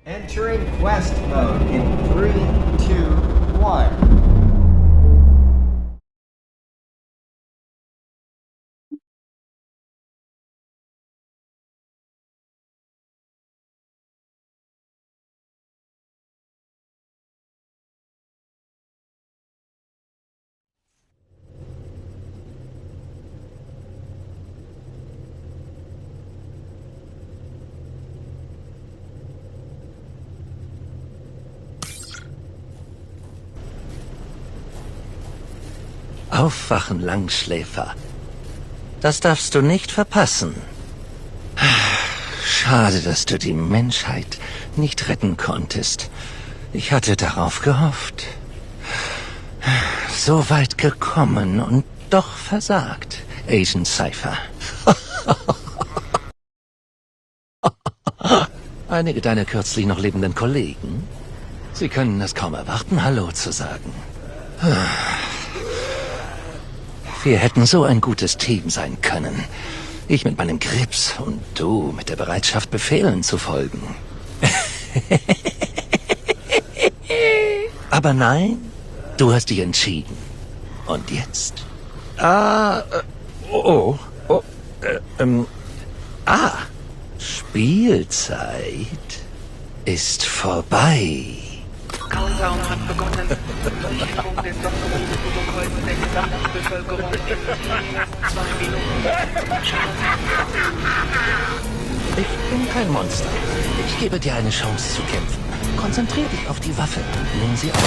Entering quest mode in 3, 2, 1. Aufwachen, Langschläfer. Das darfst du nicht verpassen. Schade, dass du die Menschheit nicht retten konntest. Ich hatte darauf gehofft. So weit gekommen und doch versagt, Agent Cypher. Einige deiner kürzlich noch lebenden Kollegen, sie können es kaum erwarten, Hallo zu sagen. Wir hätten so ein gutes Team sein können. Ich mit meinem Grips und du mit der Bereitschaft, Befehlen zu folgen. Aber nein, du hast dich entschieden. Und jetzt? Spielzeit ist vorbei. Countdown hat begonnen. Sicherung des Sonderprotokolls der gesamten Bevölkerung in 2 Minuten. Ich bin kein Monster. Ich gebe dir eine Chance zu kämpfen. Konzentrier dich auf die Waffe und nimm sie auf.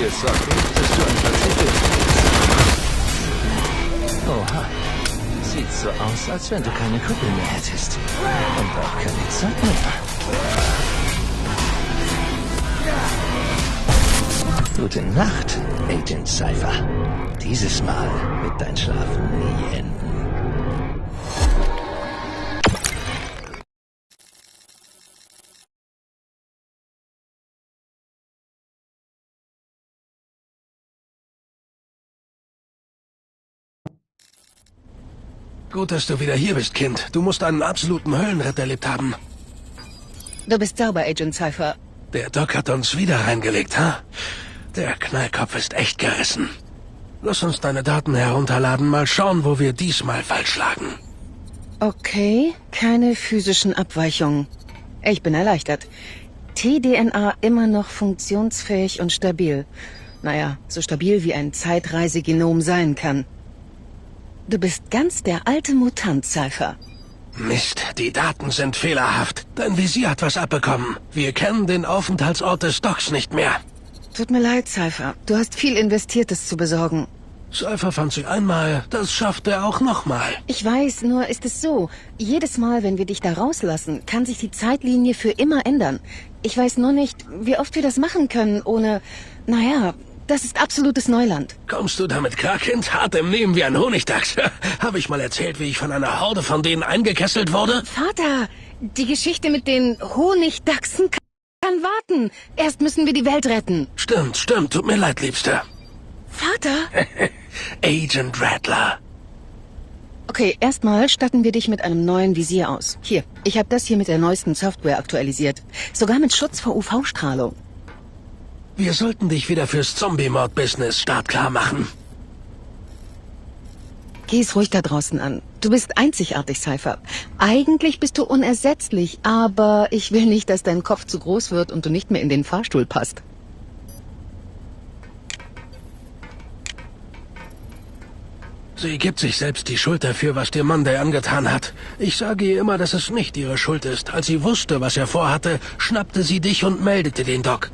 Jetzt sag nicht, dass du ein Verzweifelt bist. Oha. Sieht so aus, als wenn du keine Krüppel mehr hättest. Und auch keine Zeit mehr. Gute Nacht, Agent Cypher. Dieses Mal wird dein Schlafen nie enden. Gut, dass du wieder hier bist, Kind. Du musst einen absoluten Höllenritt erlebt haben. Du bist sauber, Agent Cypher. Der Doc hat uns wieder reingelegt, ha? Der Knallkopf ist echt gerissen. Lass uns deine Daten herunterladen, mal schauen, wo wir diesmal falsch lagen. Okay, keine physischen Abweichungen. Ich bin erleichtert. T-DNA immer noch funktionsfähig und stabil. Naja, so stabil wie ein Zeitreisegenom sein kann. Du bist ganz der alte Mutant, Cypher. Mist, die Daten sind fehlerhaft. Dein Visier hat was abbekommen. Wir kennen den Aufenthaltsort des Docs nicht mehr. Tut mir leid, Cypher. Du hast viel investiert, es zu besorgen. Cypher fand sie einmal, das schafft er auch nochmal. Ich weiß, nur ist es so. Jedes Mal, wenn wir dich da rauslassen, kann sich die Zeitlinie für immer ändern. Ich weiß nur nicht, wie oft wir das machen können, ohne... Naja, das ist absolutes Neuland. Kommst du damit klar, Kind? Hart im Nehmen wie ein Honigdachs. Habe ich mal erzählt, wie ich von einer Horde von denen eingekesselt wurde? Vater, die Geschichte mit den Honigdachsen kann warten. Erst müssen wir die Welt retten. Stimmt. Tut mir leid, Liebster. Vater? Agent Rattler. Okay, erstmal statten wir dich mit einem neuen Visier aus. Hier, ich habe das hier mit der neuesten Software aktualisiert. Sogar mit Schutz vor UV-Strahlung. Wir sollten dich wieder fürs Zombie-Mord-Business startklar machen. Geh es ruhig da draußen an. Du bist einzigartig, Cypher. Eigentlich bist du unersetzlich, aber ich will nicht, dass dein Kopf zu groß wird und du nicht mehr in den Fahrstuhl passt. Sie gibt sich selbst die Schuld dafür, was dir Monday angetan hat. Ich sage ihr immer, dass es nicht ihre Schuld ist. Als sie wusste, was er vorhatte, schnappte sie dich und meldete den Doc.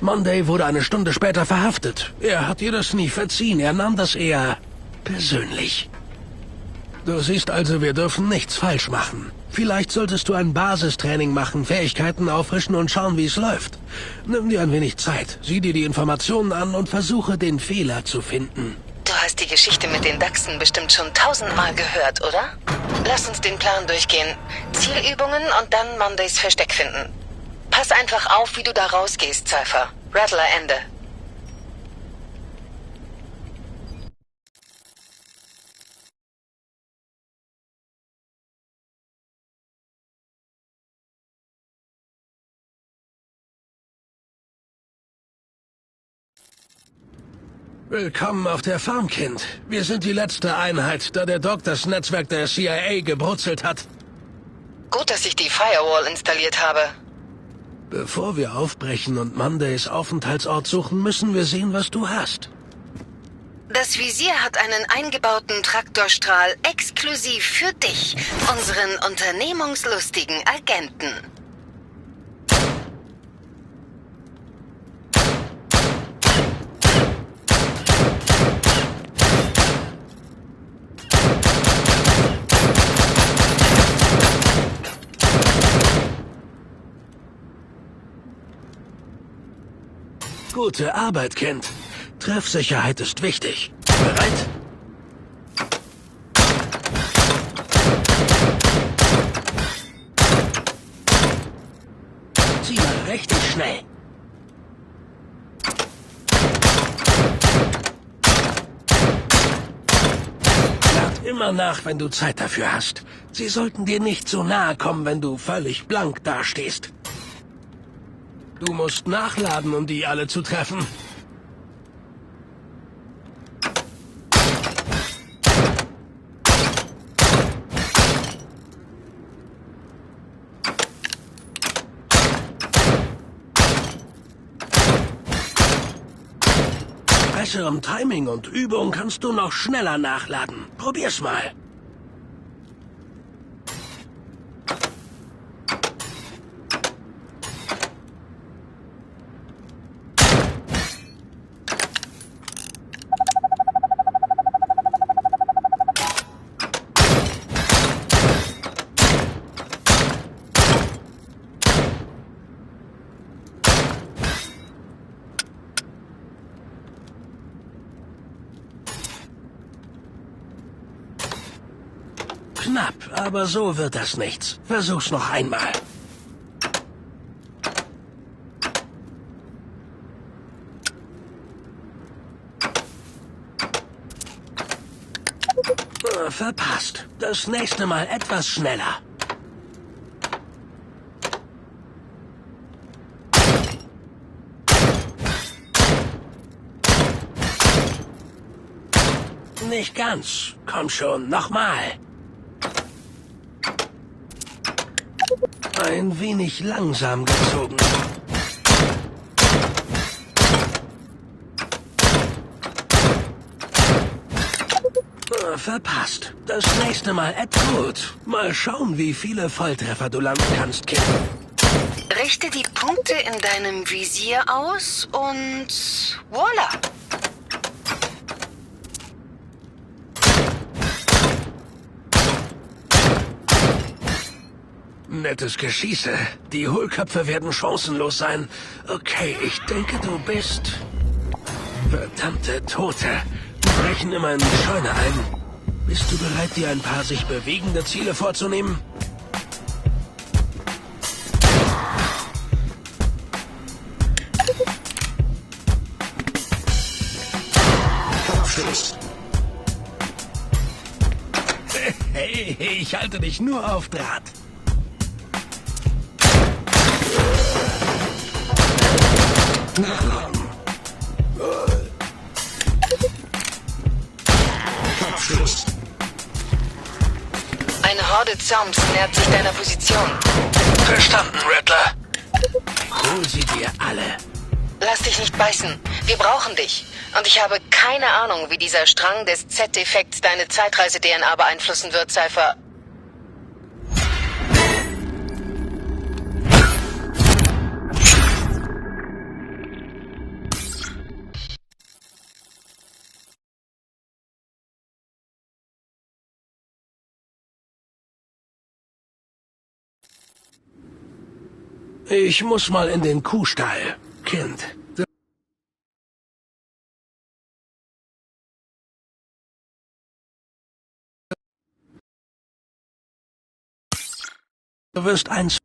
Monday wurde eine Stunde später verhaftet. Er hat ihr das nie verziehen. Er nahm das eher persönlich. Du siehst also, wir dürfen nichts falsch machen. Vielleicht solltest du ein Basistraining machen, Fähigkeiten auffrischen und schauen, wie es läuft. Nimm dir ein wenig Zeit, sieh dir die Informationen an und versuche, den Fehler zu finden. Du hast die Geschichte mit den Dachsen bestimmt schon 1000-mal gehört, oder? Lass uns den Plan durchgehen. Zielübungen und dann Mondays Versteck finden. Pass einfach auf, wie du da rausgehst, Cypher. Rattler Ende. Willkommen auf der Farm, Kind. Wir sind die letzte Einheit, da der Doc das Netzwerk der CIA gebrutzelt hat. Gut, dass ich die Firewall installiert habe. Bevor wir aufbrechen und Mondays Aufenthaltsort suchen, müssen wir sehen, was du hast. Das Visier hat einen eingebauten Traktorstrahl exklusiv für dich, unseren unternehmungslustigen Agenten. Gute Arbeit, Kind. Treffsicherheit ist wichtig. Bereit? Zieh mal richtig schnell. Lad immer nach, wenn du Zeit dafür hast. Sie sollten dir nicht so nahe kommen, wenn du völlig blank dastehst. Du musst nachladen, um die alle zu treffen. Besserem Timing und Übung kannst du noch schneller nachladen. Probier's mal. Knapp, aber so wird das nichts. Versuch's noch einmal. Verpasst. Das nächste Mal etwas schneller. Nicht ganz. Komm schon, nochmal. Ein wenig langsam gezogen. Verpasst. Das nächste Mal gut. Mal schauen, wie viele Volltreffer du landen kannst, Kind. Richte die Punkte in deinem Visier aus und voila. Nettes Geschieße. Die Hohlköpfe werden chancenlos sein. Okay, ich denke, du bist... Verdammte Tote. Die brechen immer in die Scheune ein. Bist du bereit, dir ein paar sich bewegende Ziele vorzunehmen? Kopfschuss. Hey, ich halte dich nur auf Draht. Nachladen. Kopfschuss. Eine Horde Zombies nähert sich deiner Position. Verstanden, Rattler. Hol sie dir alle. Lass dich nicht beißen. Wir brauchen dich. Und ich habe keine Ahnung, wie dieser Strang des Z-Defekts deine Zeitreise-DNA beeinflussen wird, Cypher. Ich muss mal in den Kuhstall, Kind. Du wirst eins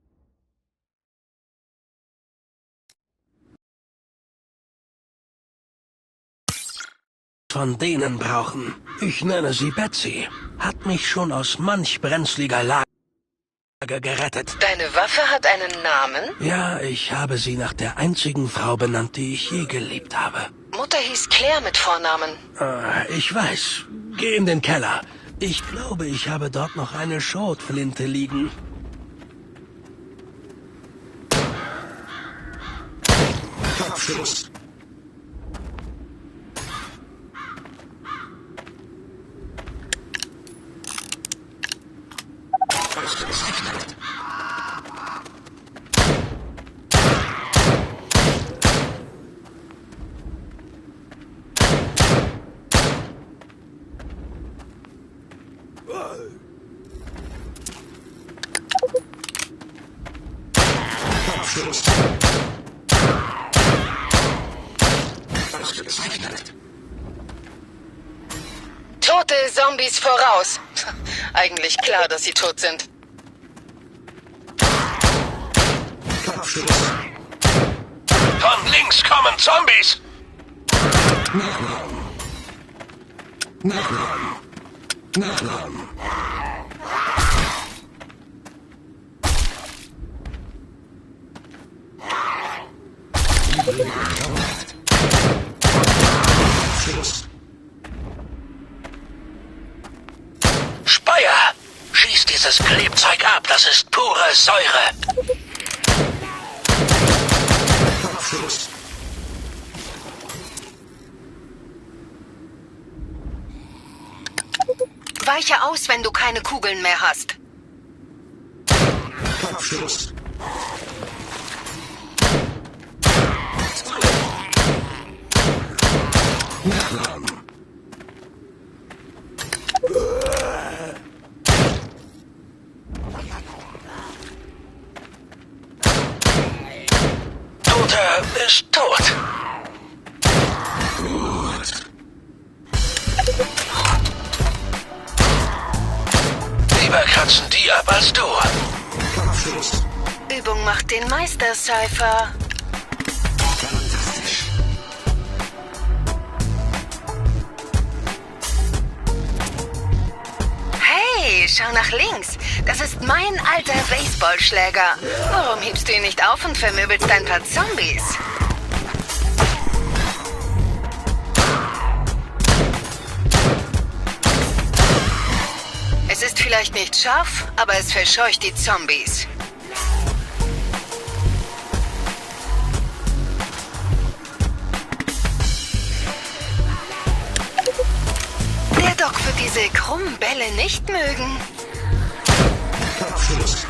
von denen brauchen. Ich nenne sie Betsy. Hat mich schon aus manch brenzliger Lage gerettet. Deine Waffe hat einen Namen? Ja, ich habe sie nach der einzigen Frau benannt, die ich je geliebt habe. Mutter hieß Claire mit Vornamen. Ich weiß. Geh in den Keller. Ich glaube, ich habe dort noch eine Schrotflinte liegen. Kopfschuss. Kopfschuss. Ausgezeichnet. Tote Zombies voraus. Eigentlich klar, dass sie tot sind. Kopfschuss. Von links kommen Zombies! Nachladen. Nachladen. Nachladen. Schuss. Speyer! Schieß dieses Klebzeug ab, das ist pure Säure! Kopfschuss. Weiche aus, wenn du keine Kugeln mehr hast. Kopfschuss. Nachladen. Toter ist tot. Gut. Lieber kratzen die ab als du. Kopfschuss. Übung macht den Meister, Cypher. Fantastisch. Hey, schau nach links. Das ist mein alter Baseballschläger. Warum hebst du ihn nicht auf und vermöbelst ein paar Zombies? Es ist vielleicht nicht scharf, aber es verscheucht die Zombies. Der Doc wird diese krummen Bälle nicht mögen. Kopfschuss.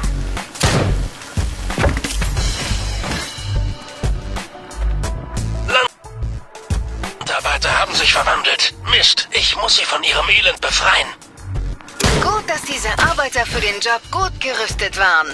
Landarbeiter haben sich verwandelt. Mist, ich muss sie von ihrem Elend befreien. Gut, dass diese Arbeiter für den Job gut gerüstet waren.